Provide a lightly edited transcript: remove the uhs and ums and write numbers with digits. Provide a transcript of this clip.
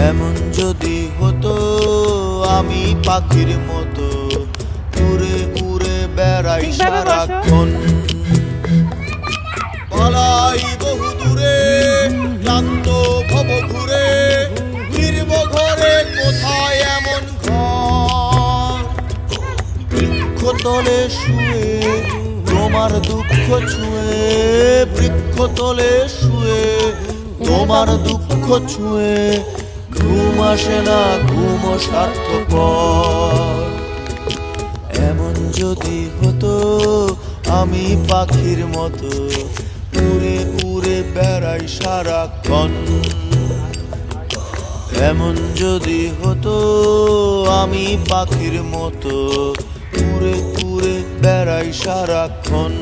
এমন যদি হতো আমি পাখির মতো উড়ে উড়ে বেড়াই ঠিকভাবে বসো। সারাক্ষণ। পালাই বহু দূরে ক্লান্ত ভব ঘুরে ফিরব ঘরে কোথায় এমন ঘর। বৃক্ষতলে শুয়ে তোমার দুঃখ ছুঁয়ে, বৃক্ষতলে শুয়ে তোমার দুঃখ ছুঁয়ে ঘুম আসে না, ঘুম স্বার্থপর। এমন যদি হতো আমি পাখির মতো উড়ে উড়ে বেড়াই সারাক্ষণ। এমন যদি হতো আমি পাখির মতো উড়ে উড়ে বেড়াই সারাক্ষণ।